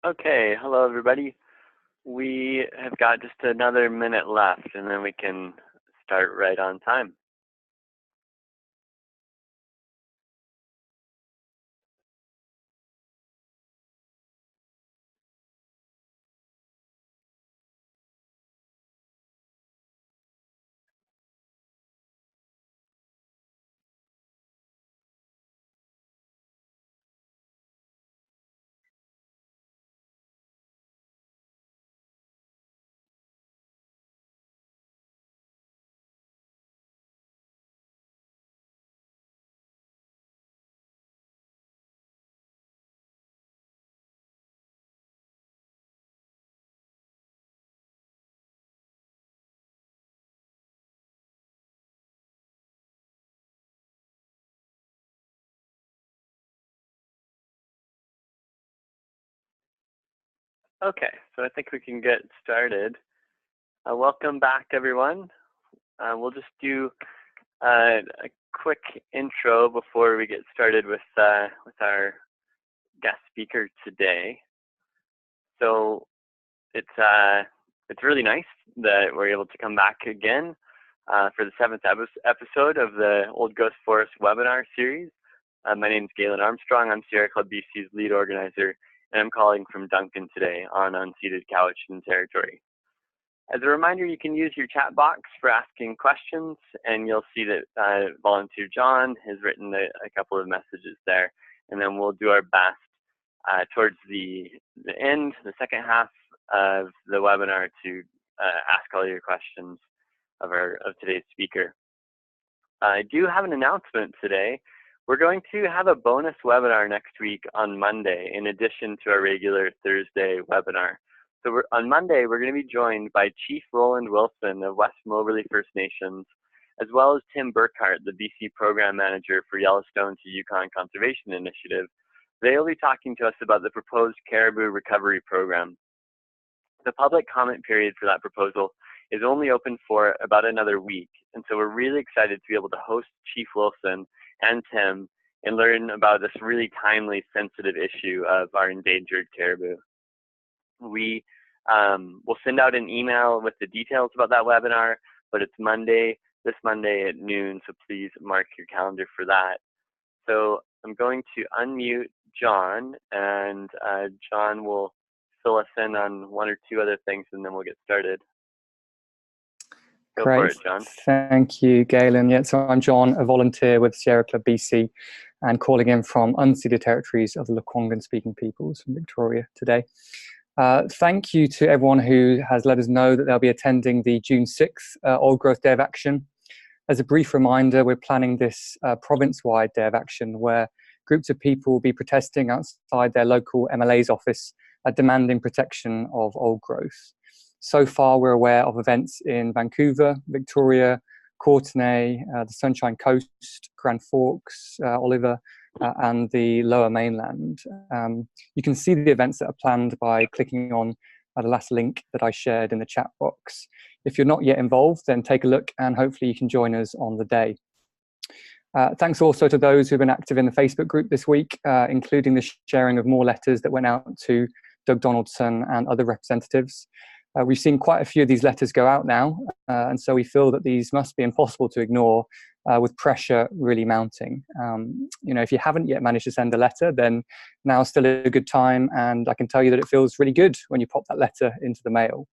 Okay, hello everybody. We have got just another minute left and then we can start right on time. Okay, so I think we can get started. Welcome back everyone. We'll just do a quick intro before we get started with our guest speaker today. So it's really nice that we're able to come back again for the 7th episode of the Old Ghost Forest webinar series. My name is Galen Armstrong. I'm Sierra Club BC's lead organizer, and I'm calling from Duncan today on unceded Cowichan territory. As a reminder, you can use your chat box for asking questions, and you'll see that volunteer John has written a couple of messages there, and then we'll do our best towards the end, the second half of the webinar to ask all your questions of today's speaker. I do have an announcement today. We're going to have a bonus webinar next week on Monday, in addition to our regular Thursday webinar. So on Monday, we're going to be joined by Chief Roland Wilson of West Moberly First Nations, as well as Tim Burkhart, the BC Program Manager for Yellowstone to Yukon Conservation Initiative. They'll be talking to us about the proposed caribou recovery program. The public comment period for that proposal is only open for about another week, and so we're really excited to be able to host Chief Wilson and Tim and learn about this really timely, sensitive issue of our endangered caribou. We will send out an email with the details about that webinar, but it's this Monday at noon, so please mark your calendar for that. So I'm going to unmute John, and John will fill us in on one or two other things, and then we'll get started. Go for it, John. Thank you, Galen. Yeah, so I'm John, a volunteer with Sierra Club BC, and calling in from unceded territories of the Lekwungen-speaking peoples from Victoria today. Thank you to everyone who has let us know that they'll be attending the June 6th Old Growth Day of Action. As a brief reminder, we're planning this province-wide Day of Action where groups of people will be protesting outside their local MLA's office, demanding protection of old growth. So far, we're aware of events in Vancouver, Victoria, Courtenay, the Sunshine Coast, Grand Forks, Oliver, and the Lower Mainland. You can see the events that are planned by clicking on the last link that I shared in the chat box. If you're not yet involved, then take a look and hopefully you can join us on the day. Thanks also to those who've been active in the Facebook group this week, including the sharing of more letters that went out to Doug Donaldson and other representatives. We've seen quite a few of these letters go out now, and so we feel that these must be impossible to ignore with pressure really mounting. If you haven't yet managed to send a letter, then now's still a good time, and I can tell you that it feels really good when you pop that letter into the mail.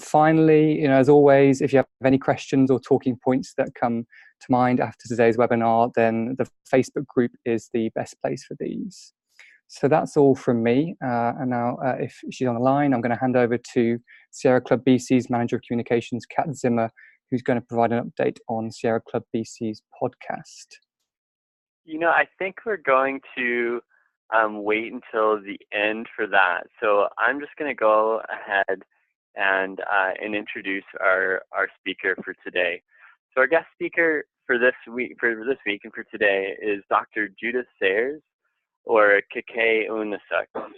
Finally, as always, if you have any questions or talking points that come to mind after today's webinar, then the Facebook group is the best place for these. So that's all from me. And now, if she's on the line, I'm going to hand over to Sierra Club BC's Manager of Communications, Kat Zimmer, who's going to provide an update on Sierra Club BC's podcast. I think we're going to wait until the end for that. So I'm just going to go ahead and introduce our speaker for today. So our guest speaker for this week and for today is Dr. Judith Sayers, or Kekinusuqs.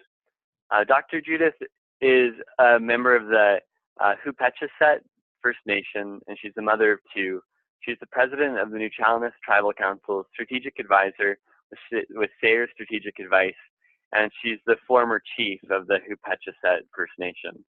Dr. Judith is a member of the Hupacasath First Nation, and she's the mother of two. She's the president of the Nuu-chah-nulth Tribal Council, strategic advisor with Sayers Strategic Advice, and she's the former chief of the Hupacasath First Nation.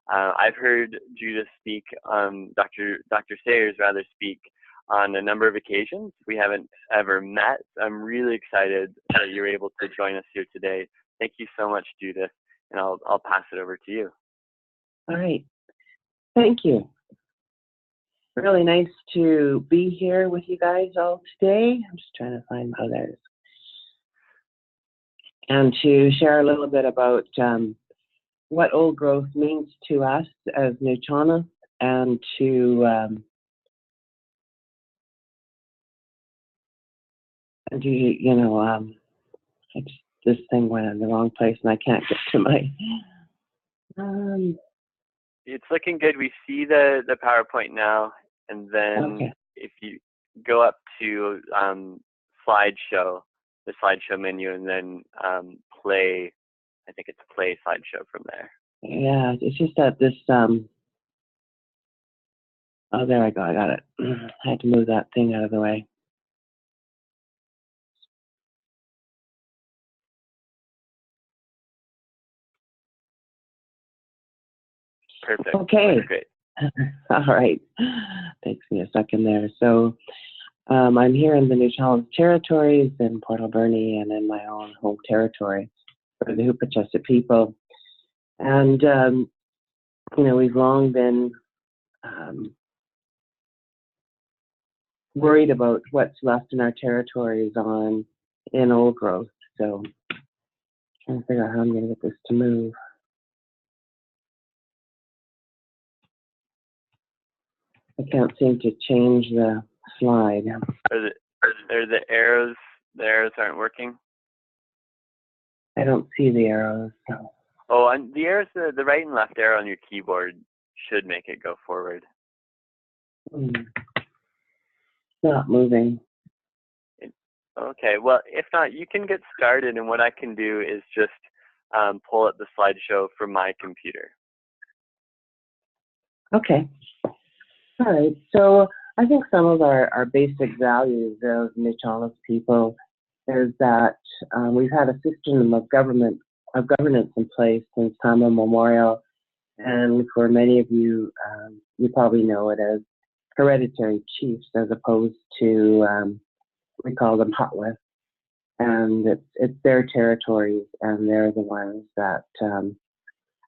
I've heard Judith speak, Dr. Sayers rather speak on a number of occasions. We haven't ever met. I'm really excited that you're able to join us here today. Thank you so much, Judith, and I'll pass it over to you. All right. Thank you. Really nice to be here with you guys all today. I'm just trying to find others. And to share a little bit about what old growth means to us as Nuu-chah-nulth, and to this thing went in the wrong place and I can't get to my It's looking good. We see the PowerPoint now, and then okay. If you go up to slideshow, the slideshow menu, and then play, I think it's play slideshow from there. Yeah, it's just that this oh, there I go, I got it. I had to move that thing out of the way. Perfect. Okay. That's great. All right. Takes me a second there. So I'm here in the Nuu-chah-nulth territories in Port Alberni and in my own home territory for the Hupacasath people. And, we've long been worried about what's left in our territories in old growth. So trying to figure out how I'm going to get this to move. I can't seem to change the slide. Are the arrows aren't working? I don't see the arrows. So. Oh, and the arrows, the right and left arrow on your keyboard should make it go forward. It's not moving. Okay, well, if not, you can get started, and what I can do is just pull up the slideshow from my computer. Okay. All right. So I think some of our basic values of Nuu-chah-nulth people is that we've had a system of governance in place since time immemorial, and for many of you, you probably know it as hereditary chiefs, as opposed to we call them hutless, and it's their territories, and they're the ones that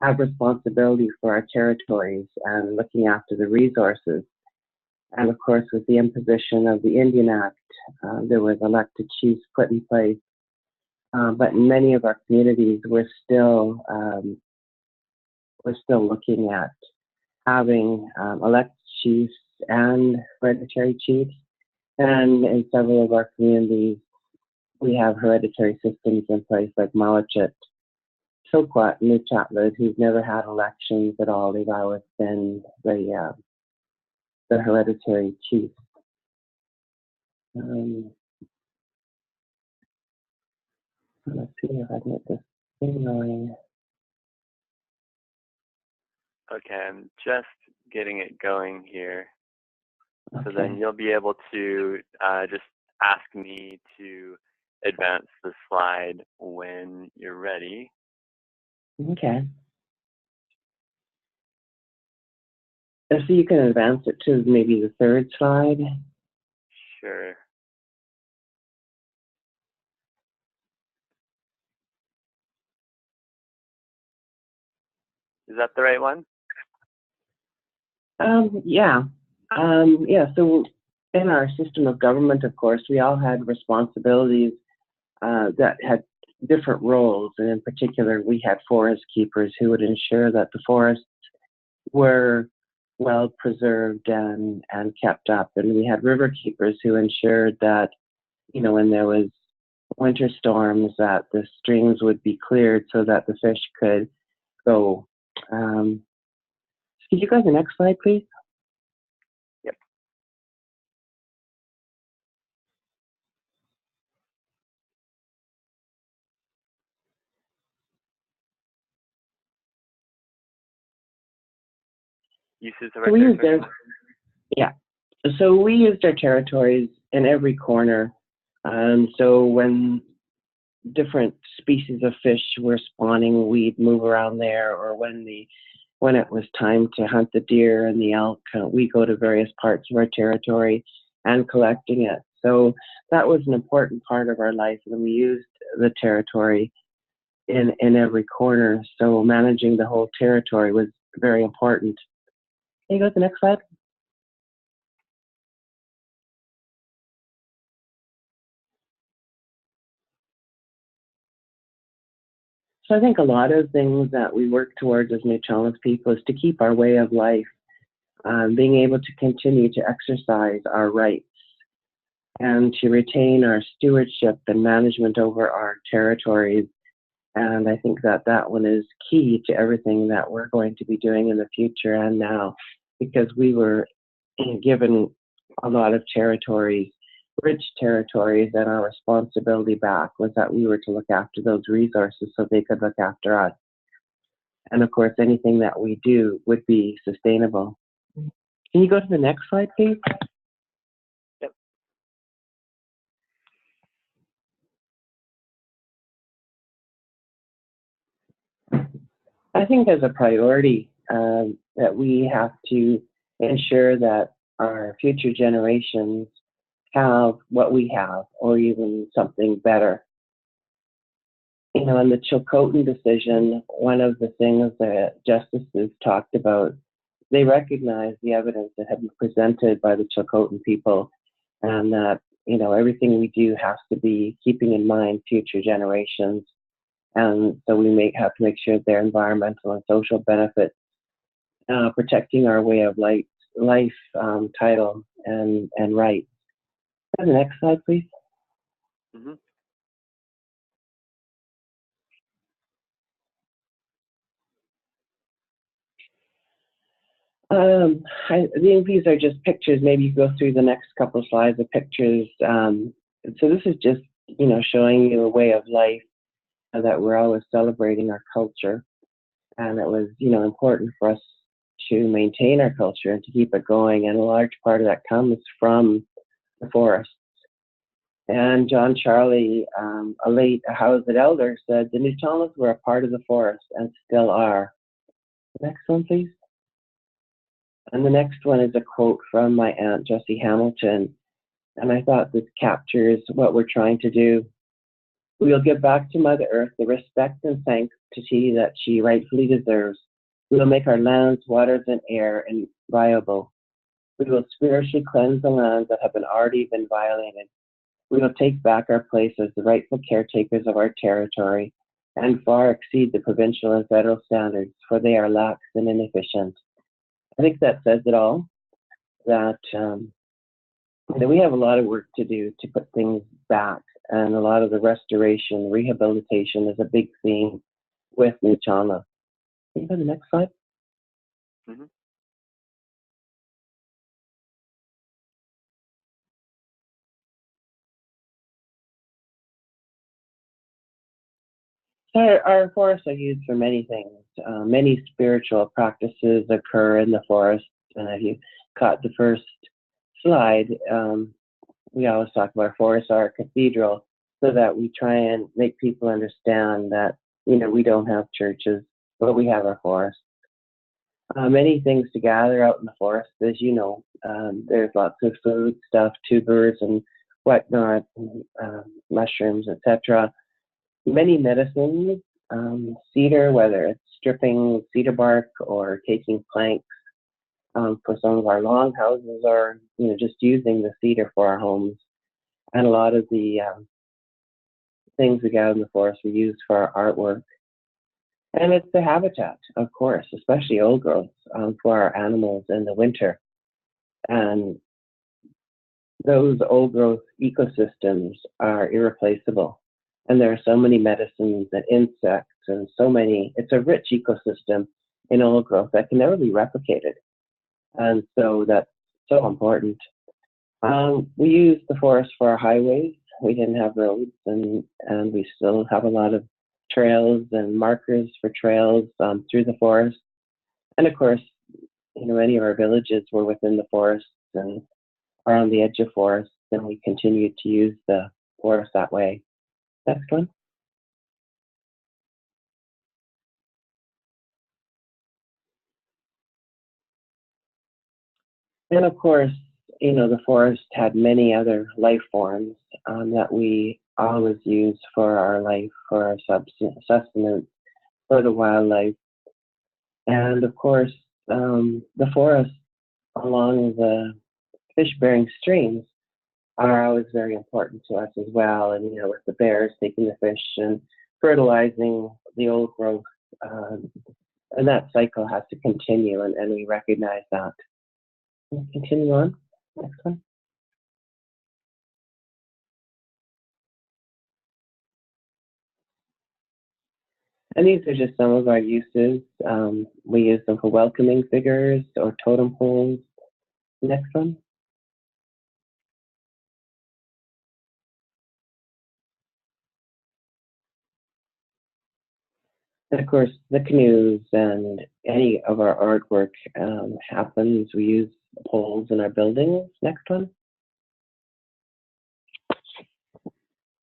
have responsibility for our territories and looking after the resources. And of course, with the imposition of the Indian Act, there was elected chiefs put in place. But in many of our communities, we're still looking at having elected chiefs and hereditary chiefs. And in several of our communities, we have hereditary systems in place, like Chilcotin, Nuu-chah-nulth, who've never had elections at all. They've always been the hereditary chief. Let's see if I can get this thing going. Okay, I'm just getting it going here. Okay. So then you'll be able to just ask me to advance the slide when you're ready. Okay. So you can advance it to maybe the third slide. Sure. Is that the right one? Yeah. So in our system of government, of course, we all had responsibilities that had different roles. And in particular, we had forest keepers who would ensure that the forests were well preserved and kept up. And we had river keepers who ensured that, when there was winter storms, that the streams would be cleared so that the fish could go. Could you go to the next slide, please? Yep. Uses of our territories? Yeah. So we used our territories in every corner. So when different species of fish were spawning, we'd move around there, or when it was time to hunt the deer and the elk, we go to various parts of our territory and collecting it. So that was an important part of our life, and we used the territory in every corner. So managing the whole territory was very important. Can you go to the next slide? So I think a lot of things that we work towards as Nuu-chah-nulth people is to keep our way of life, being able to continue to exercise our rights and to retain our stewardship and management over our territories. And I think that that one is key to everything that we're going to be doing in the future and now, because we were given a lot of territories, rich territories, and our responsibility back was that we were to look after those resources so they could look after us. And of course, anything that we do would be sustainable. Can you go to the next slide, please? Yep. I think as a priority that we have to ensure that our future generations have what we have, or even something better. You know, in the Chilcotin Decision, one of the things that justices talked about, they recognized the evidence that had been presented by the Chilcotin people, and that, you know, everything we do has to be keeping in mind future generations. And so we have to make sure their environmental and social benefits, protecting our way of life, title, and rights. The next slide, please. Mm-hmm. These are just pictures. Maybe you go through the next couple of slides of pictures. So this is just, you know, showing you a way of life that we're always celebrating our culture. And it was, you know, important for us to maintain our culture and to keep it going. And a large part of that comes from the forests. And John Charlie, a late housed elder, said the Nuu-chah-nulth were a part of the forest and still are. Next one, please. And the next one is a quote from my Aunt Jessie Hamilton. And I thought this captures what we're trying to do. We will give back to Mother Earth the respect and sanctity that she rightfully deserves. We will make our lands, waters, and air viable. We will spiritually cleanse the lands that have already been violated. We will take back our place as the rightful caretakers of our territory and far exceed the provincial and federal standards, for they are lax and inefficient. I think that says it all, that we have a lot of work to do to put things back, and a lot of the restoration, rehabilitation is a big theme with Nuu-chah-nulth. Can you go to the next slide? Mm-hmm. Our forests are used for many things. Many spiritual practices occur in the forest. And if you caught the first slide, we always talk about our forests are a cathedral, so that we try and make people understand that, you know, we don't have churches, but we have our forests. Many things to gather out in the forest, as you know. There's lots of food stuff, tubers and whatnot, mushrooms, etc. Many medicines, cedar, whether it's stripping cedar bark or taking planks for some of our long houses, or, you know, just using the cedar for our homes. And a lot of the things we got in the forest we use for our artwork. And it's the habitat, of course, especially old growth, for our animals in the winter. And those old growth ecosystems are irreplaceable. And there are so many medicines and insects and so many, it's a rich ecosystem in old growth that can never be replicated. And so that's so important. We use the forest for our highways. We didn't have roads, and we still have a lot of trails and markers for trails through the forest. And of course, you know, many of our villages were within the forests and are on the edge of forests, and we continue to use the forest that way. Next one. And of course, you know, the forest had many other life forms that we always use for our life, for our sustenance, for the wildlife. And of course, the forest along the fish-bearing streams are always very important to us as well. And, you know, with the bears taking the fish and fertilizing the old growth, and that cycle has to continue, and we recognize that. We'll continue on. Next one. And these are just some of our uses. We use them for welcoming figures or totem poles. Next one. And of course, the canoes and any of our artwork happens. We use poles in our buildings. Next one.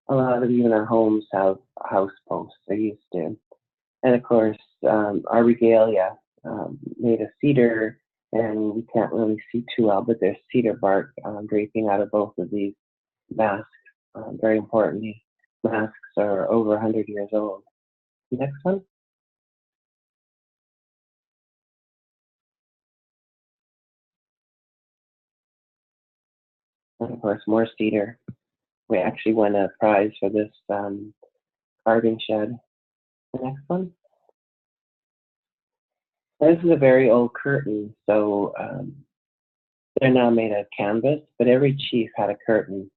A lot of even our homes have house posts, they used to. And of course, our regalia made of cedar, and we can't really see too well, but there's cedar bark draping out of both of these masks. Very important. These masks are over 100 years old. Next one. And of course, more cedar. We actually won a prize for this carving shed. The next one. This is a very old curtain, so they're now made of canvas, but every chief had a curtain.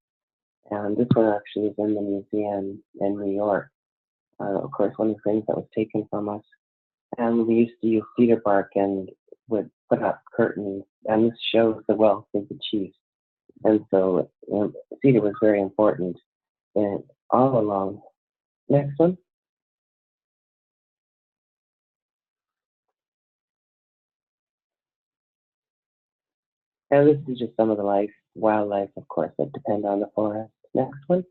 And this one actually is in the museum in New York. Of course, one of the things that was taken from us. And we used to use cedar bark and would put up curtains, and this shows the wealth of the chief. And so cedar was very important all along. Next one. And this is just some of the wildlife, of course, that depend on the forest. Next one.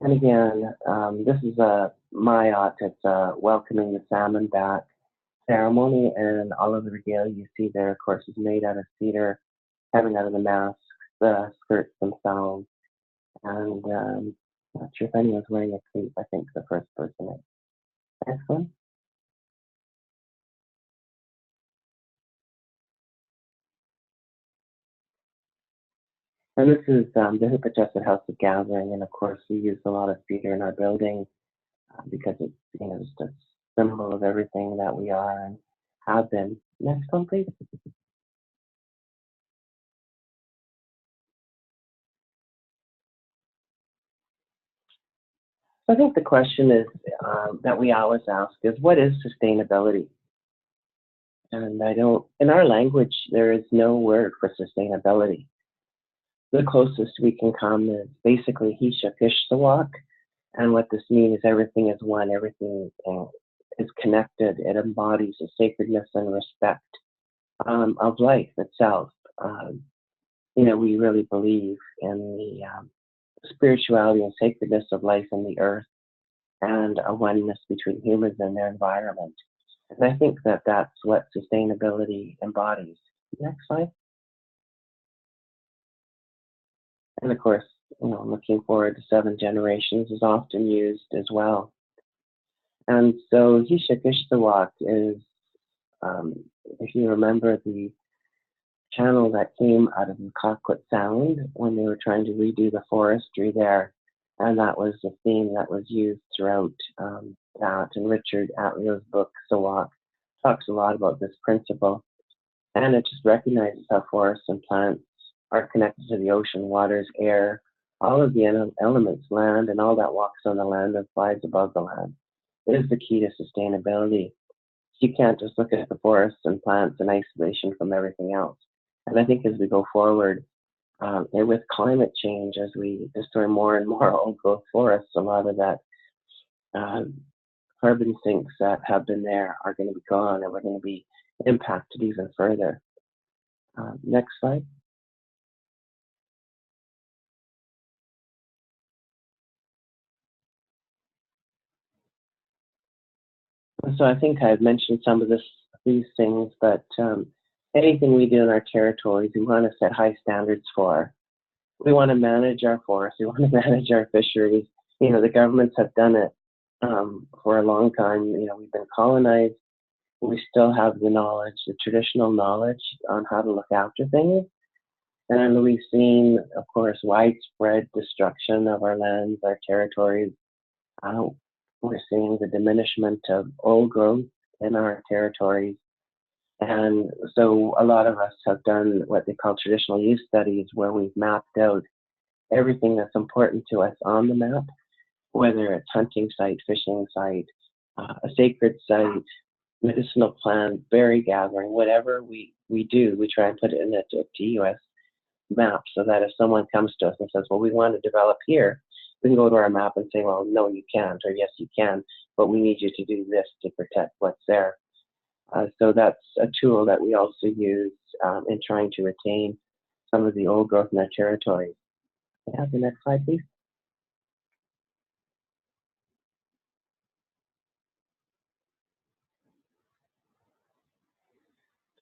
And again, this is a Mayat. It's a welcoming the salmon back ceremony, and all of the regalia you see there, of course, is made out of cedar, coming out of the masks, the skirts themselves. And not sure if anyone's wearing a cape. I think the first person is. Next one. And this is the Hupacasath House of Gathering, and of course we use a lot of cedar in our building because it's, you know, just a symbol of everything that we are and have been. Next one, please. I think the question is that we always ask is, what is sustainability? And in our language, there is no word for sustainability. The closest we can come is basically Hupacasath, and what this means is everything is one, everything is connected. It embodies the sacredness and respect of life itself. You know, we really believe in the spirituality and sacredness of life on the earth and a oneness between humans and their environment. And I think that that's what sustainability embodies. Next slide. And of course, you know, looking forward to 7 generations is often used as well. And so Hupacasath is, if you remember the channel that came out of Coquitlam Sound when they were trying to redo the forestry there, and that was the theme that was used throughout that. And Richard Atleo's book, Sawak, talks a lot about this principle. And it just recognizes how forests and plants are connected to the ocean, waters, air, all of the elements, land, and all that walks on the land and flies above the land. It is the key to sustainability. You can't just look at the forests and plants in isolation from everything else. And I think as we go forward, and with climate change, as we destroy more and more old growth forests, a lot of that carbon sinks that have been there are going to be gone, and we're going to be impacted even further. Next slide. So I think I've mentioned some of these things, but anything we do in our territories, we want to set high standards for. We want to manage our forests. We want to manage our fisheries. You know, the governments have done it for a long time. You know, we've been colonized. We still have the knowledge, the traditional knowledge on how to look after things. And we've seen, of course, widespread destruction of our lands, our territories. We're seeing the diminishment of old growth in our territories. And so a lot of us have done what they call traditional use studies, where we've mapped out everything that's important to us on the map, whether it's hunting site, fishing site, a sacred site, medicinal plant, berry gathering, whatever we do, we try and put it in a TUS map, so that if someone comes to us and says, well, we want to develop here, we can go to our map and say, well, no, you can't, or yes, you can, but we need you to do this to protect what's there. So that's a tool that we also use in trying to retain some of the old growth in our territories. Can I have the next slide, please?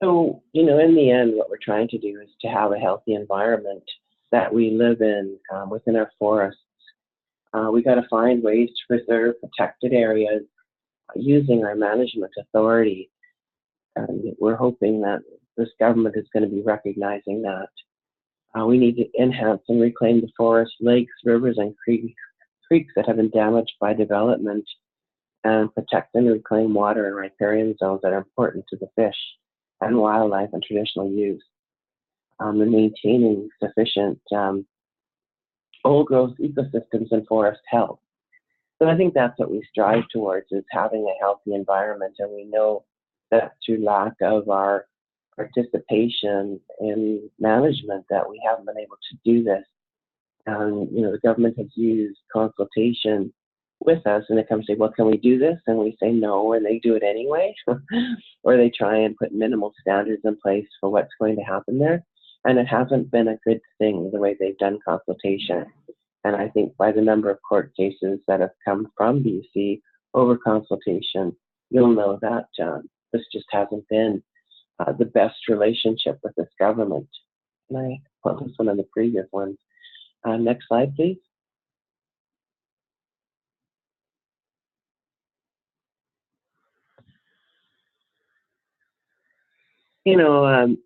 So, you know, in the end, what we're trying to do is to have a healthy environment that we live in within our forests. We got to find ways to preserve protected areas using our management authority. And we're hoping that this government is going to be recognizing that. We need to enhance and reclaim the forests, lakes, rivers, and creeks that have been damaged by development, and protect and reclaim water and riparian zones that are important to the fish and wildlife and traditional use. And maintaining sufficient old growth ecosystems and forest health. So I think that's what we strive towards, is having a healthy environment. And we know that through lack of our participation in management that we haven't been able to do this. And, you know, the government has used consultation with us, and they come and say, well, can we do this? And we say no, and they do it anyway. Or they try and put minimal standards in place for what's going to happen there. And it hasn't been a good thing, the way they've done consultation. And I think by the number of court cases that have come from BC over consultation, you'll know that this just hasn't been the best relationship with this government. And I put this one on the previous ones. Next slide, please. You know,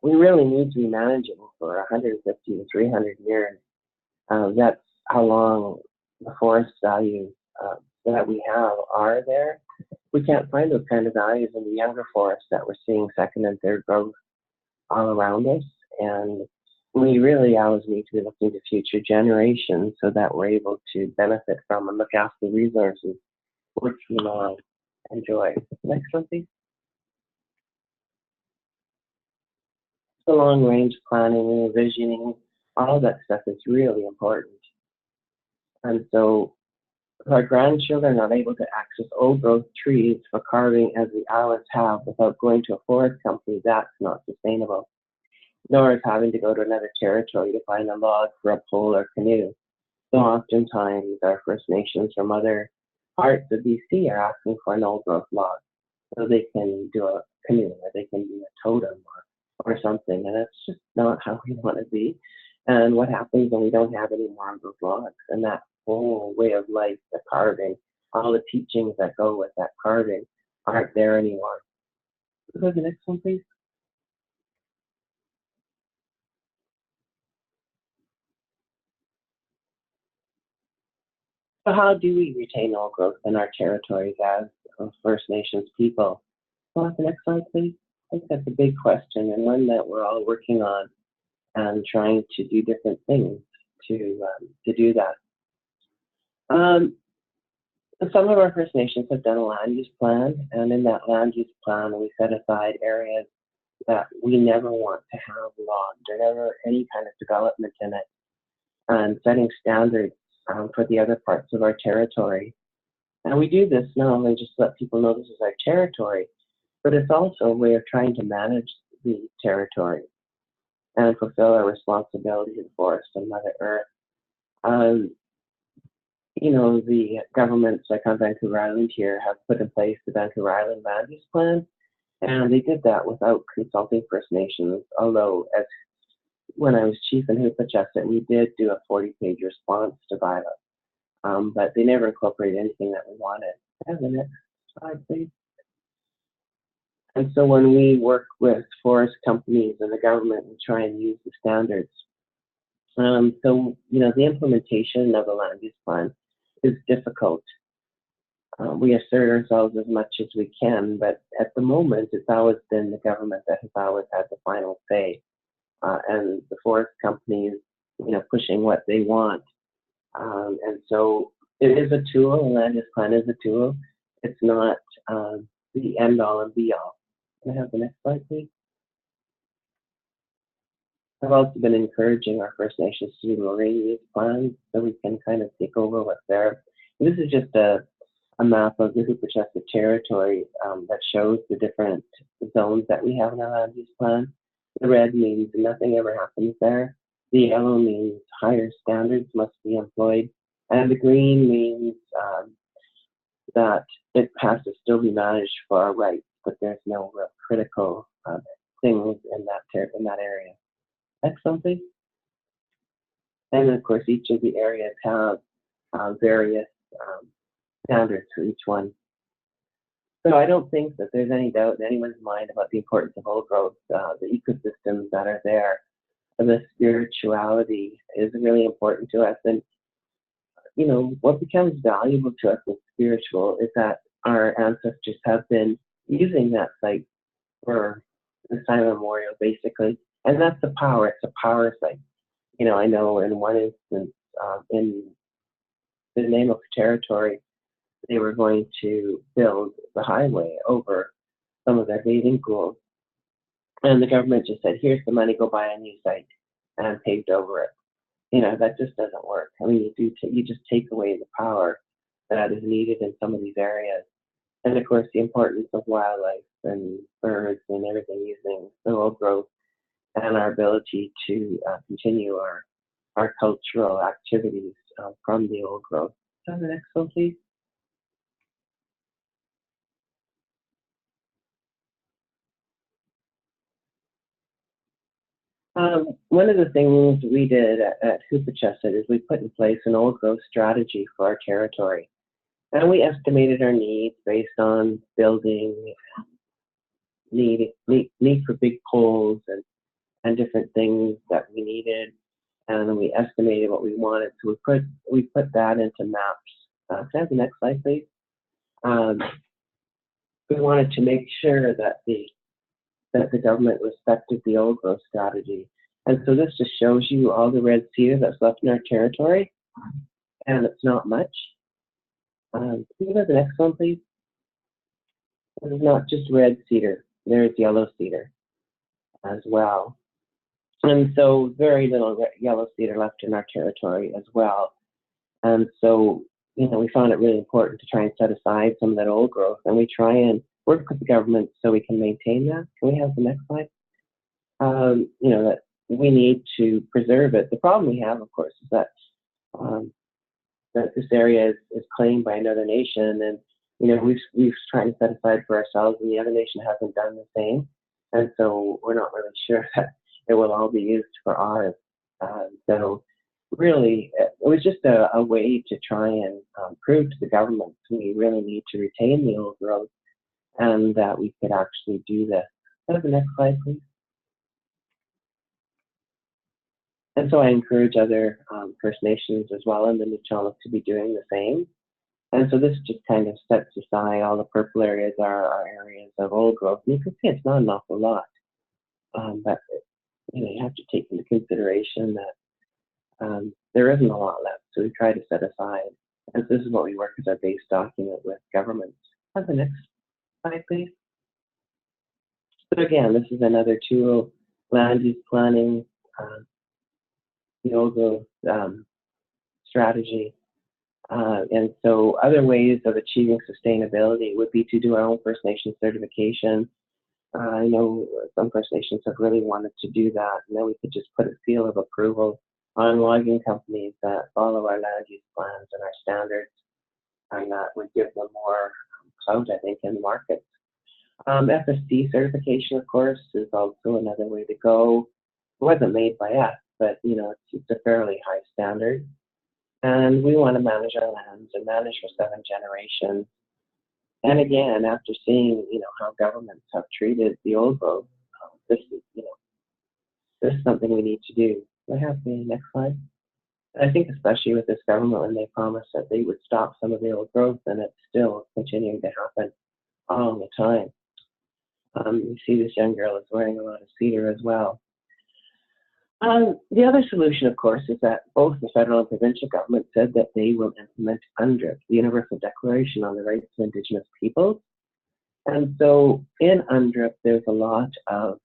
we really need to be managing for 150 to 300 years. That's how long the forest values that we have are there. We can't find those kind of values in the younger forests that we're seeing second and third growth all around us. And we really always need to be looking to future generations so that we're able to benefit from and look after the resources which we now enjoy. Next one, please. The long-range planning and envisioning, all that stuff is really important. And so if our grandchildren are able to access old growth trees for carving as the ours have without going to a forest company, that's not sustainable. Nor is having to go to another territory to find a log for a pole or canoe. So oftentimes our First Nations from other parts of BC are asking for an old growth log so they can do a canoe, or they can do a totem or something. And that's just not how we want to be. And what happens when we don't have any more of those logs? And that whole way of life, the carving, all the teachings that go with that carving aren't there anymore. Go to the next one, please. So how do we retain old growth in our territories as First Nations people? Well, the next slide, please. I think that's a big question, and one that we're all working on and trying to do different things to do that. Some of our First Nations have done a land use plan, and in that land use plan, we set aside areas that we never want to have logged, or never any kind of development in it, and setting standards for the other parts of our territory. And we do this not only just to let people know this is our territory, but it's also a way of trying to manage the territory and fulfill our responsibility to the forest and Mother Earth. you know, the governments like on Vancouver Island here have put in place the Vancouver Island Land Use Plan, and they did that without consulting First Nations, although as when I was chief in Hupacasath, we did do a 40-page response to bylaw, but they never incorporated anything that we wanted. And the next slide, please. And so when we work with forest companies and the government and try and use the standards, so, you know, the implementation of the land use plan is difficult. We assert ourselves as much as we can, but at the moment, it's always been the government that has always had the final say, and the forest companies, you know, pushing what they want. And so it is a tool, the land use plan is a tool. It's not the end all and be all. Can I have the next slide, please? I've also been encouraging our First Nations to do marine use plans so we can kind of take over what's there. This is just a map of the Hupacasath territory that shows the different zones that we have in our land use plan. The red means nothing ever happens there. The yellow means higher standards must be employed. And the green means that it has to still be managed for our rights, but there's no real critical things in that area. Next one, please. And then, of course, each of the areas have various standards for each one. So I don't think that there's any doubt in anyone's mind about the importance of old growth, the ecosystems that are there, and the spirituality is really important to us. And, you know, what becomes valuable to us with spiritual is that our ancestors have been using that site for the time immemorial, basically. And that's the power. It's a power site. You know, I know in one instance, in the name of territory, they were going to build the highway over some of their bathing pools. And the government just said, here's the money, go buy a new site, and paved over it. You know, that just doesn't work. I mean, you just take away the power that is needed in some of these areas. And of course, the importance of wildlife and birds and everything using the old growth and our ability to continue our cultural activities from the old growth. So the next one, please. One of the things we did at Hupacasath is we put in place an old growth strategy for our territory. And we estimated our needs based on building, need for big poles and different things that we needed. And we estimated what we wanted. So we put that into maps. Can I have the next slide, please? We wanted to make sure that the government respected the old growth strategy. And so this just shows you all the red cedar that's left in our territory, and it's not much. Can you go to the next one, please? This is not just red cedar. There's yellow cedar as well. And so very little yellow cedar left in our territory as well. And so, you know, we found it really important to try and set aside some of that old growth, and we try and work with the government so we can maintain that. Can we have the next slide? You know, that we need to preserve it. The problem we have, of course, is that that this area is claimed by another nation, and you know we've tried to set aside for ourselves, and the other nation hasn't done the same, and so we're not really sure that it will all be used for ours. So really, it was just a way to try and prove to the government we really need to retain the old growth, and that we could actually do this. Have the next slide, please. And so I encourage other First Nations as well in the Nuu-chah-nulth to be doing the same. And so this just kind of sets aside all the purple areas are areas of old growth. And you can see it's not an awful lot, but you know you have to take into consideration that there isn't a lot left. So we try to set aside, and so this is what we work as our base document with governments. Have the next slide, please. So again, this is another tool, land use planning. The old growth strategy. And so other ways of achieving sustainability would be to do our own First Nation certification. I know some First Nations have really wanted to do that, and then we could just put a seal of approval on logging companies that follow our land use plans and our standards, and that would give them more clout, I think, in the market. FSC certification, of course, is also another way to go. It wasn't made by us, but it's a fairly high standard. And we want to manage our lands and manage for 7 generations. And again, after seeing, how governments have treated the old growth, this is something we need to do. Do I have the next slide? I think especially with this government, when they promised that they would stop some of the old growth, and it's still continuing to happen all the time. You see this young girl is wearing a lot of cedar as well. The other solution, of course, is that both the federal and provincial government said that they will implement UNDRIP, the Universal Declaration on the Rights of Indigenous Peoples. And so in UNDRIP, there's a lot of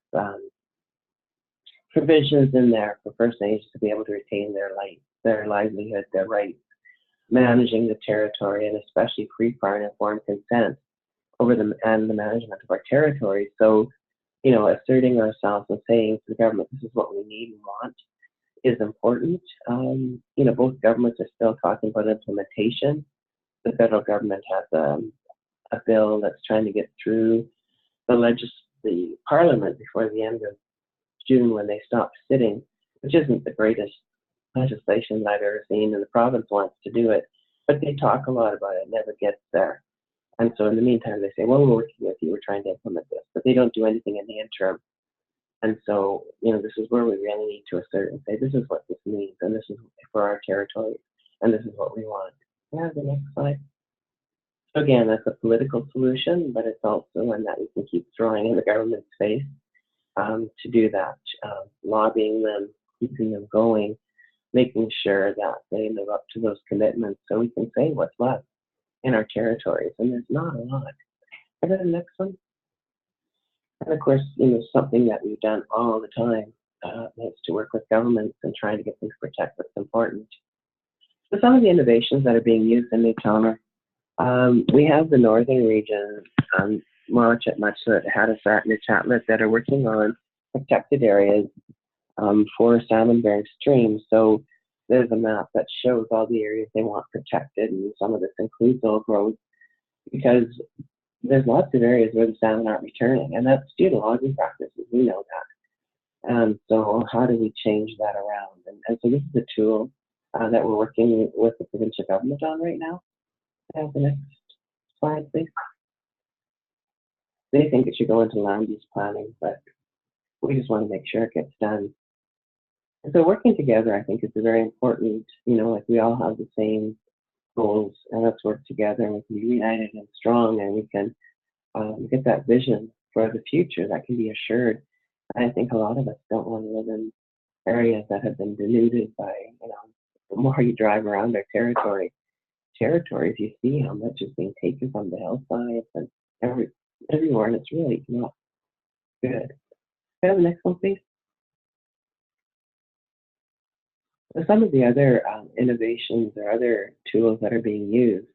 provisions in there for First Nations to be able to retain their livelihood, their rights, managing the territory, and especially free, prior, and informed consent over the management of our territory. So, asserting ourselves and saying to the government, this is what we need and want, is important. Both governments are still talking about implementation. The federal government has a bill that's trying to get through the Parliament before the end of June, when they stop sitting, which isn't the greatest legislation that I've ever seen, and the province wants to do it, but they talk a lot about it, never gets there. And so in the meantime, they say, well, we're working with you, we're trying to implement this, but they don't do anything in the interim. And so, this is where we really need to assert and say, this is what this means, and this is for our territory, and this is what we want. Yeah, the next slide. So again, that's a political solution, but it's also one that we can keep throwing in the government's face to do that, lobbying them, keeping them going, making sure that they live up to those commitments so we can say what's left in our territories, and there's not a lot. And then the next one. And of course, something that we've done all the time is to work with governments and trying to get them to protect what's important. So some of the innovations that are being used in Nuu-chah-nulth, we have the northern region, Hupacasath, Nuu-chah-nulth, that are working on protected areas for salmon-bearing streams. So there's a map that shows all the areas they want protected, and some of this includes old growth, because there's lots of areas where the salmon aren't returning, and that's due to logging practices. We know that. And so how do we change that around? And so this is a tool that we're working with the provincial government on right now. Have the next slide, please. They think it should go into land use planning, but we just want to make sure it gets done. And so working together, I think, is a very important, like we all have the same goals, and let's work together, and we can be united and strong, and we can get that vision for the future that can be assured. And I think a lot of us don't want to live in areas that have been denuded by, the more you drive around our territories, you see how much is being taken from the hillsides and everywhere, and it's really not good. Can I have the next one, please? Some of the other innovations or other tools that are being used,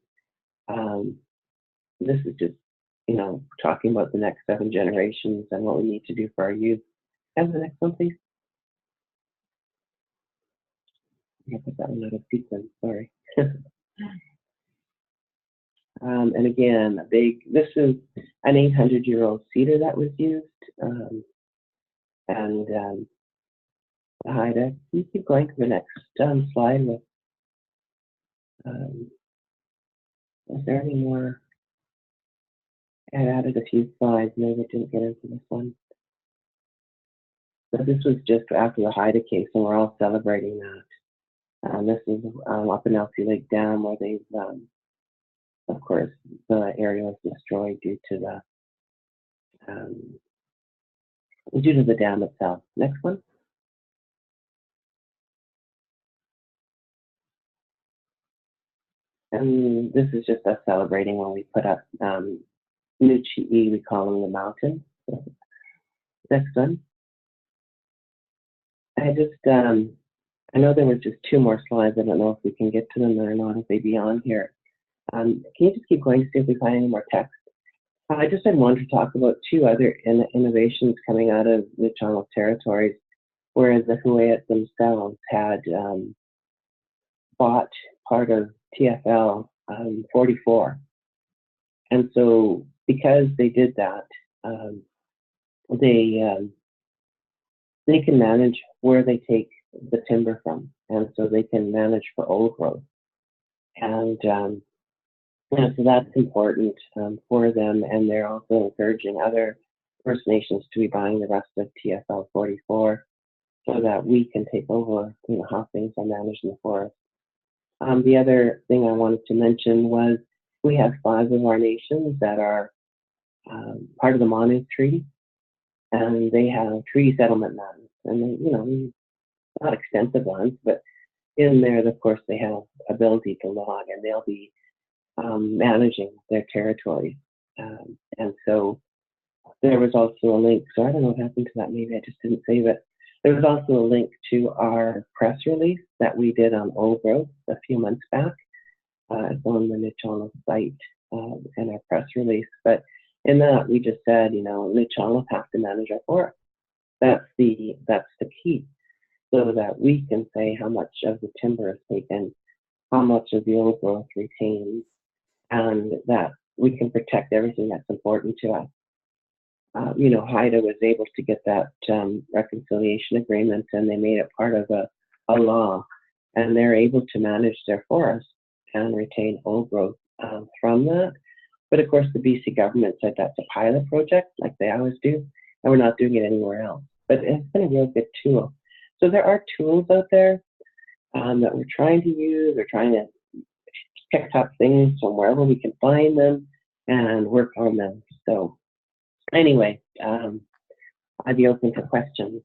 this is just, talking about the next 7 generations and what we need to do for our youth. Can I have the next one, please? I put that one out of sequence, sorry. And again, this is an 800-year-old cedar that was used, and the haida. You keep going to the next slide. With, is there any more? I added a few slides, maybe I didn't get into this one. So this was just after the haida case, and we're all celebrating that. This is up in Elsie Lake Dam, where they've, of course, the area was destroyed due to the dam itself. Next one. And this is just us celebrating when we put up Nuu-chah-nulth, we call them the mountain. Next one. I know there were just 2 more slides. I don't know if we can get to them or not, if they be on here. Can you just keep going to see if we find any more text? I just had wanted to talk about 2 other innovations coming out of Nuu-chah-nulth territories. whereas the Huayat themselves had bought part of TFL 44. And so because they did that, they can manage where they take the timber from, and so they can manage for old growth. And so that's important for them, and they're also encouraging other First Nations to be buying the rest of TFL 44 so that we can take over, how things are managed in the forest. The other thing I wanted to mention was we have 5 of our nations that are part of the Manu Treaty, and they have treaty settlement lands, and they, not extensive ones, but in there, of course, they have ability to log, and they'll be managing their territories. And so there was also a link. So I don't know what happened to that. Maybe I just didn't save it. There was also a link to our press release that we did on old growth a few months back. It's on the Nuu-chah-nulth site and our press release. But in that, we just said, Nuu-chah-nulth have to manage our forest. That's the key, so that we can say how much of the timber is taken, how much of the old growth retains, and that we can protect everything that's important to us. Haida was able to get that reconciliation agreement, and they made it part of a law, and they're able to manage their forest and retain old growth from that. But of course, the BC government said that's a pilot project, like they always do, and we're not doing it anywhere else. But it's been a real good tool. So there are tools out there that we're trying to use. We're trying to pick up things from wherever we can find them and work on them. So anyway, I'd be open to questions.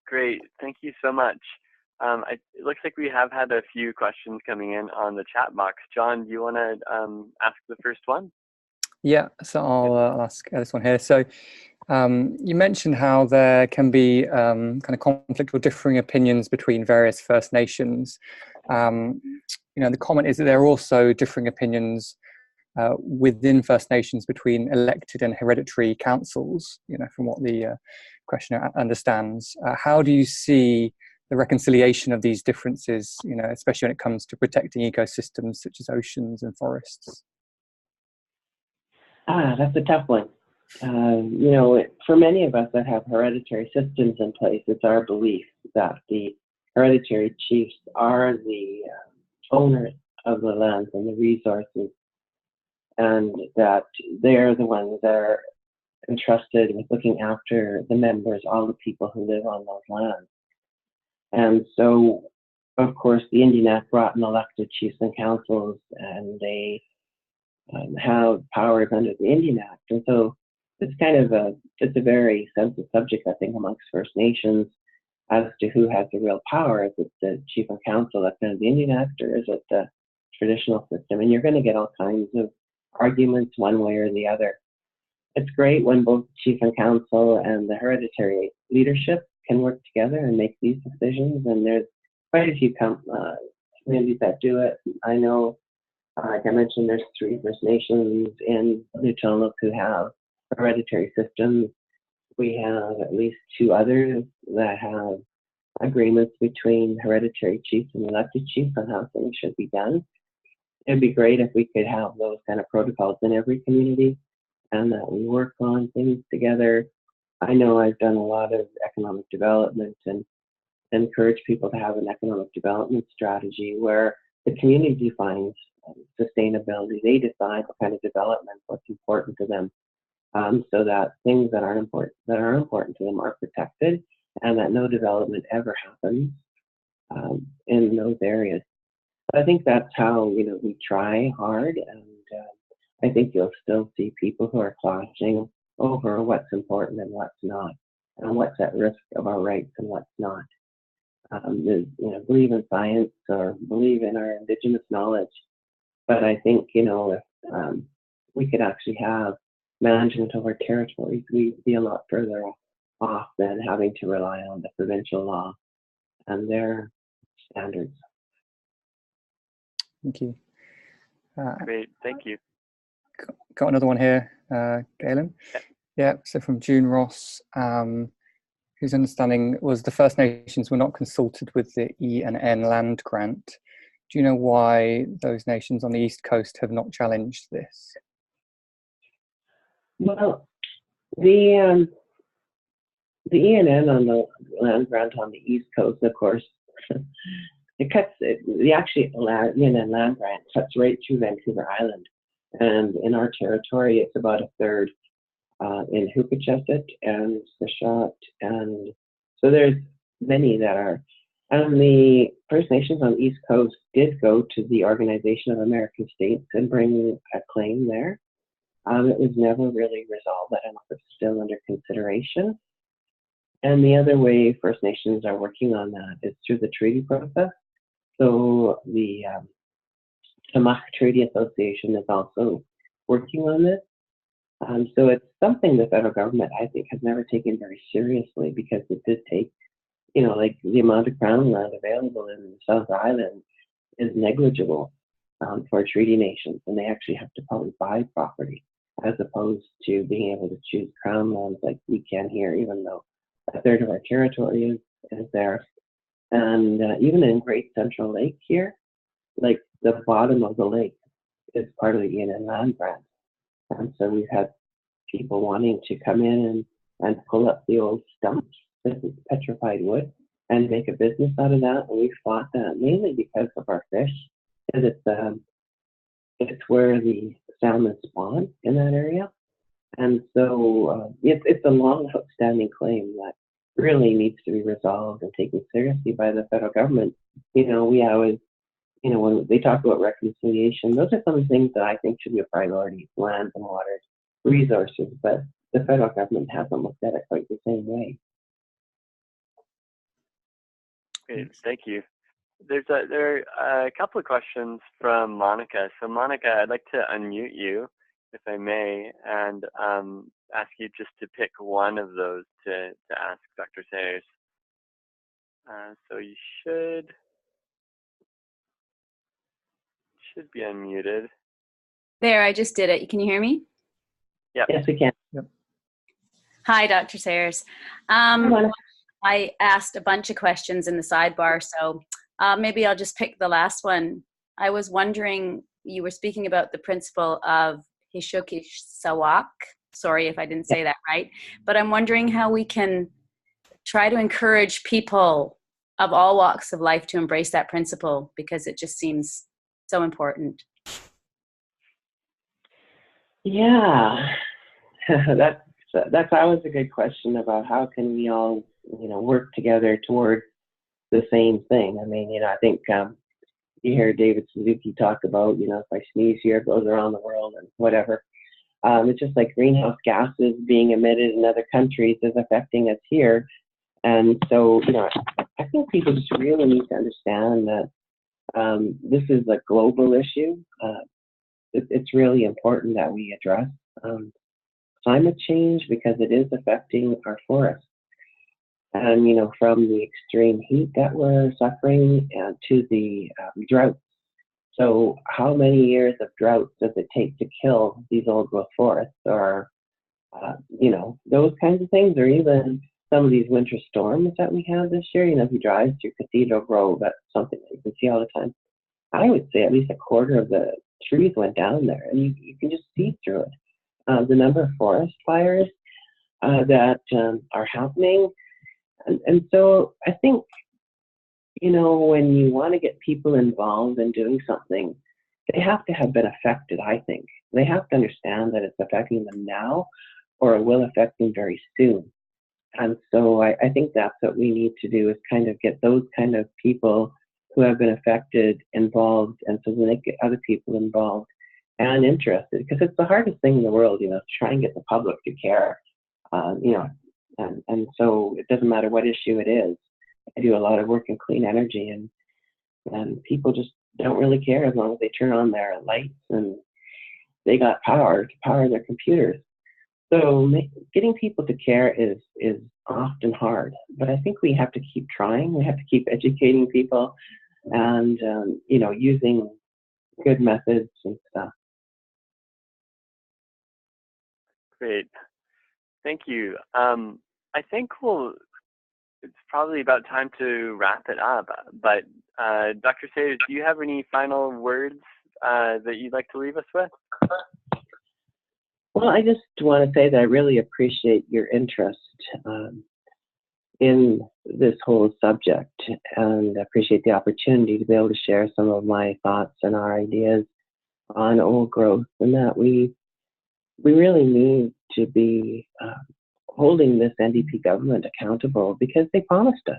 Great, thank you so much. It looks like we have had a few questions coming in on the chat box. John, do you want to ask the first one? Yeah, so I'll ask this one here. So you mentioned how there can be kind of conflict or differing opinions between various First Nations. The comment is that there are also differing opinions within First Nations between elected and hereditary councils, from what the questioner understands. How do you see the reconciliation of these differences, especially when it comes to protecting ecosystems such as oceans and forests? That's a tough one. For many of us that have hereditary systems in place, it's our belief that the hereditary chiefs are the owners of the lands and the resources, and that they're the ones that are entrusted with looking after the members, all the people who live on those lands. And so, of course, the Indian Act brought in elected chiefs and councils, and they have powers under the Indian Act. And so it's kind of it's a very sensitive subject, I think, amongst First Nations as to who has the real power. Is it the chief and council that's under the Indian Act, or is it the traditional system? And you're going to get all kinds of arguments one way or the other. It's great when both chief and council and the hereditary leadership can work together and make these decisions. And there's quite a few communities that do it. I know, like I mentioned, there's 3 First Nations in Nuu-chah-nulth who have hereditary systems. We have at least 2 others that have agreements between hereditary chiefs and elected chiefs on how things should be done. It'd be great if we could have those kind of protocols in every community, and that we work on things together. I know I've done a lot of economic development and encourage people to have an economic development strategy where the community defines sustainability. They decide what kind of development, what's important to them, so that things that are important to them are protected, and that no development ever happens in those areas. But I think that's how we try hard, and I think you'll still see people who are clashing over what's important and what's not, and what's at risk of our rights and what's not. Believe in science or believe in our Indigenous knowledge, but I think if we could actually have management of our territories, we'd be a lot further off than having to rely on the provincial law and their standards. Thank you. Great, thank you. Got another one here, Galen. Yeah, so from June Ross. whose understanding was the First Nations were not consulted with the E&N land grant. Do you know why those nations on the East Coast have not challenged this? Well, the E&N on the land grant on the East Coast, of course, the actual E&N land grant cuts right through Vancouver Island. And in our territory, it's about a third in Hupacasath and Nuu-chah-nulth. And so there's many that are. And the First Nations on the East Coast did go to the Organization of American States and bring a claim there. It was never really resolved. I don't know if it's still under consideration. And the other way First Nations are working on that is through the treaty process. So the Tamaki Treaty Association is also working on this. So it's something the federal government, I think, has never taken very seriously, because it did take, like the amount of crown land available in the South Island is negligible for treaty nations, and they actually have to probably buy property as opposed to being able to choose crown lands like we can here, even though a third of our territory is there. And even in Great Central Lake here, like the bottom of the lake is part of the E&N land grant. And so we've had people wanting to come in and pull up the old stumps, this is petrified wood, and make a business out of that. And we fought that mainly because of our fish, because it's where the salmon spawn in that area. And so it's a long outstanding claim that really needs to be resolved and taken seriously by the federal government. We always, when they talk about reconciliation, those are some of the things that I think should be a priority: land and water resources. But the federal government hasn't looked at it quite the same way. Great, thank you. There are a couple of questions from Monica. So Monica, I'd like to unmute you, if I may, and ask you just to pick one of those to ask Dr. Sayers. So you should be unmuted. There, I just did it. Can you hear me? Yep. Yes, we can. Yep. Hi, Dr. Sayers. I asked a bunch of questions in the sidebar, so maybe I'll just pick the last one. I was wondering, you were speaking about the principle of Kekinusuqs. Sorry if I didn't say that right, but I'm wondering how we can try to encourage people of all walks of life to embrace that principle, because it just seems so important. Yeah, that's always a good question about how can we all, work together toward the same thing. I mean, I think you hear David Suzuki talk about, if I sneeze here, it goes around the world and whatever. It's just like greenhouse gases being emitted in other countries is affecting us here. And so, I think people just really need to understand that this is a global issue. It's really important that we address climate change, because it is affecting our forests. And, from the extreme heat that we're suffering to the drought. So how many years of drought does it take to kill these old growth forests, or, those kinds of things, or even some of these winter storms that we had this year? If you drive through Cathedral Grove, that's something that you can see all the time. I would say at least a quarter of the trees went down there, and you can just see through it. The number of forest fires that are happening. And so I think, when you want to get people involved in doing something, they have to have been affected, I think. They have to understand that it's affecting them now, or it will affect them very soon. And so I think that's what we need to do, is kind of get those kind of people who have been affected involved, and so then they get other people involved and interested, because it's the hardest thing in the world, to try and get the public to care, and so it doesn't matter what issue it is. I do a lot of work in clean energy, and people just don't really care as long as they turn on their lights and they got power to power their computers. So getting people to care is often hard, but I think we have to keep trying. We have to keep educating people, and using good methods and stuff. Great, thank you. I think we'll it's probably about time to wrap it up. But Dr. Sayers, do you have any final words that you'd like to leave us with? Well, I just want to say that I really appreciate your interest in this whole subject, and appreciate the opportunity to be able to share some of my thoughts and our ideas on old growth, and that we really need to be holding this NDP government accountable, because they promised us.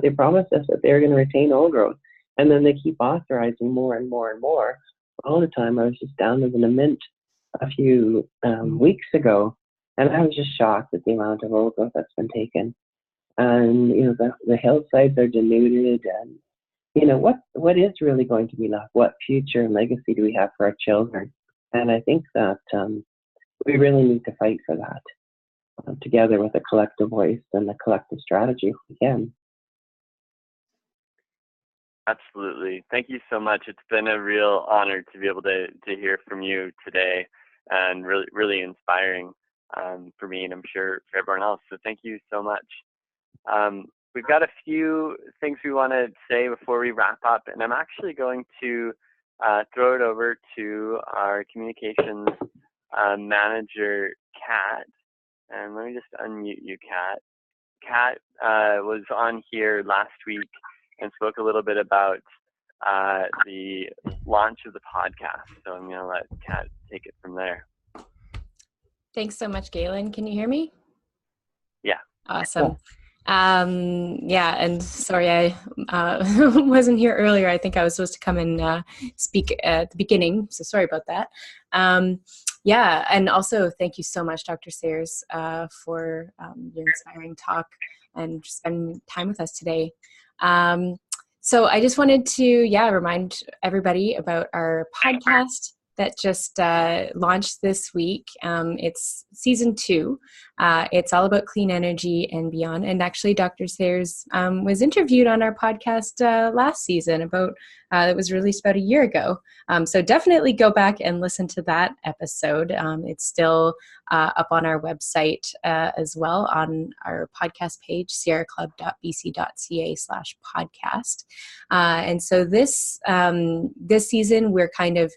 They promised us that they're going to retain old growth, and then they keep authorizing more and more and more all the time. I was just down in the Mint a few weeks ago, and I was just shocked at the amount of old growth that's been taken. And the hillsides are denuded, and what is really going to be left? What future and legacy do we have for our children? And I think that we really need to fight for that together with a collective voice and a collective strategy if we can. Absolutely. Thank you so much. It's been a real honor to be able to hear from you today, and really, really inspiring for me, and I'm sure for everyone else. So thank you so much. We've got a few things we want to say before we wrap up, and I'm actually going to throw it over to our communications manager, Kat. And let me just unmute you, Kat. Kat was on here last week and spoke a little bit about the launch of the podcast. So I'm going to let Kat take it from there. Thanks so much, Galen. Can you hear me? Yeah. Awesome. Yeah, and sorry I wasn't here earlier. I think I was supposed to come and speak at the beginning, so sorry about that. Yeah, and also thank you so much, Dr. Sayers, for your inspiring talk and spending time with us today. So I just wanted to, remind everybody about our podcast that just launched this week. It's season 2. It's all about clean energy and beyond. And actually, Dr. Sayers was interviewed on our podcast last season it was released about a year ago. So definitely go back and listen to that episode. It's still up on our website as well, on our podcast page, sierraclub.bc.ca/podcast. And so this season, we're kind of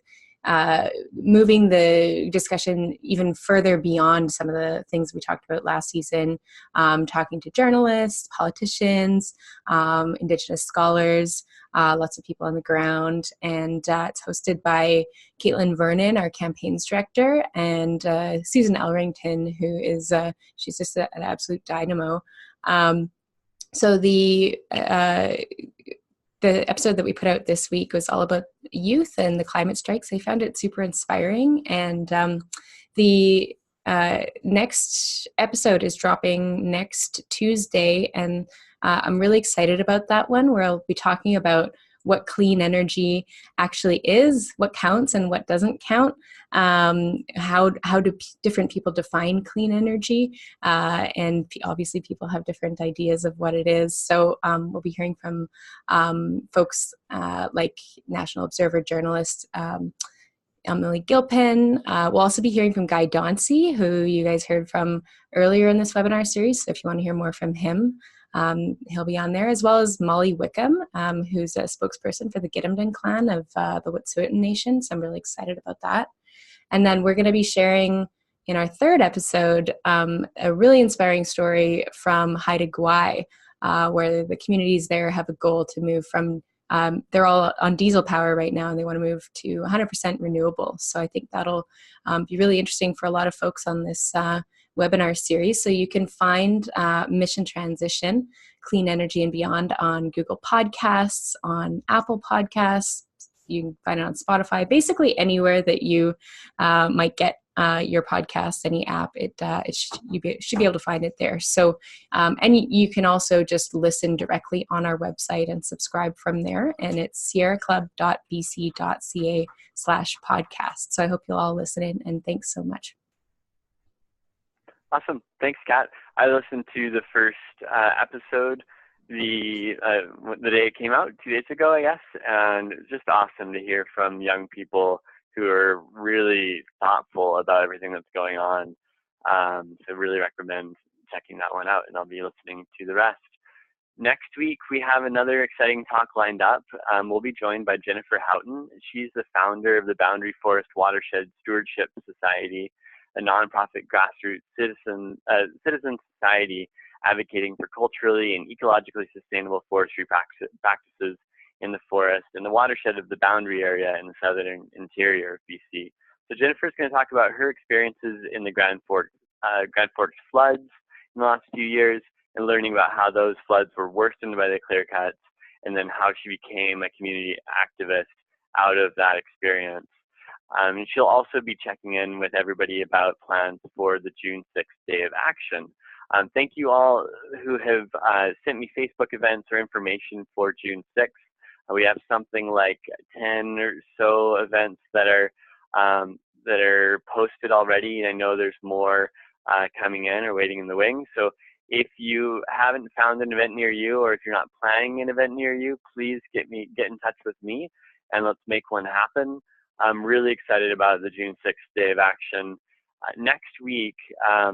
moving the discussion even further beyond some of the things we talked about last season, talking to journalists, politicians, Indigenous scholars, lots of people on the ground. And it's hosted by Caitlin Vernon, our campaigns director, and Susan Elrington, who is, she's just an absolute dynamo. So the episode that we put out this week was all about youth and the climate strikes. I found it super inspiring. And the next episode is dropping next Tuesday. And I'm really excited about that one, where I'll be talking about what clean energy actually is, what counts and what doesn't count. How do different people define clean energy? And obviously people have different ideas of what it is. So we'll be hearing from folks like National Observer journalist Emily Gilpin. We'll also be hearing from Guy Dauncey, who you guys heard from earlier in this webinar series. So if you want to hear more from him, he'll be on there, as well as Molly Wickham, who's a spokesperson for the Gidimt'en clan of the Wet'suwet'en Nation. So I'm really excited about that. And then we're going to be sharing in our third episode a really inspiring story from Haida Gwaii, where the communities there have a goal to move from, they're all on diesel power right now, and they want to move to 100% renewable. So I think that'll be really interesting for a lot of folks on this webinar series. So you can find Mission Transition, Clean Energy and Beyond on Google Podcasts, on Apple Podcasts. You can find it on Spotify, basically anywhere that you might get your podcast, any app, you should be able to find it there. So, and you can also just listen directly on our website and subscribe from there. And it's sierraclub.bc.ca/podcast. So I hope you'll all listen in, and thanks so much. Awesome. Thanks, Kat. I listened to the first episode the day it came out 2 days ago, I guess, and it's just awesome to hear from young people who are really thoughtful about everything that's going on. So really recommend checking that one out, and I'll be listening to the rest. Next week, we have another exciting talk lined up. We'll be joined by Jennifer Houghton. She's the founder of the Boundary Forest Watershed Stewardship Society, a nonprofit grassroots citizen society advocating for culturally and ecologically sustainable forestry practices in the forest and the watershed of the Boundary area in the southern interior of BC. So Jennifer's going to talk about her experiences in the Grand Forks floods in the last few years, and learning about how those floods were worsened by the clear cuts, and then how she became a community activist out of that experience. And she'll also be checking in with everybody about plans for the June 6th Day of Action. Thank you all who have sent me Facebook events or information for June 6th. We have something like 10 or so events that are posted already, and I know there's more coming in or waiting in the wings. So if you haven't found an event near you, or if you're not planning an event near you, please get in touch with me and let's make one happen. I'm really excited about the June 6th Day of Action. Next week,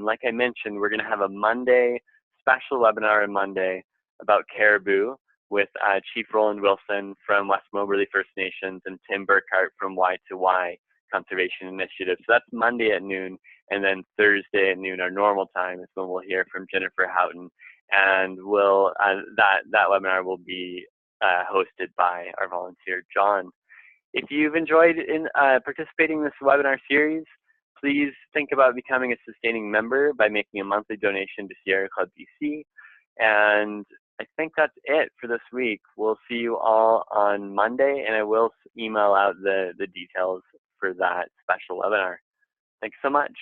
like I mentioned, we're going to have a special webinar on Monday about caribou with Chief Roland Wilson from West Moberly First Nations and Tim Burkhart from Y2Y Conservation Initiative. So that's Monday at noon, and then Thursday at noon, our normal time, is when we'll hear from Jennifer Houghton, and that webinar will be hosted by our volunteer John. If you've enjoyed participating in this webinar series, please think about becoming a sustaining member by making a monthly donation to Sierra Club BC. And I think that's it for this week. We'll see you all on Monday, and I will email out the details for that special webinar. Thanks so much.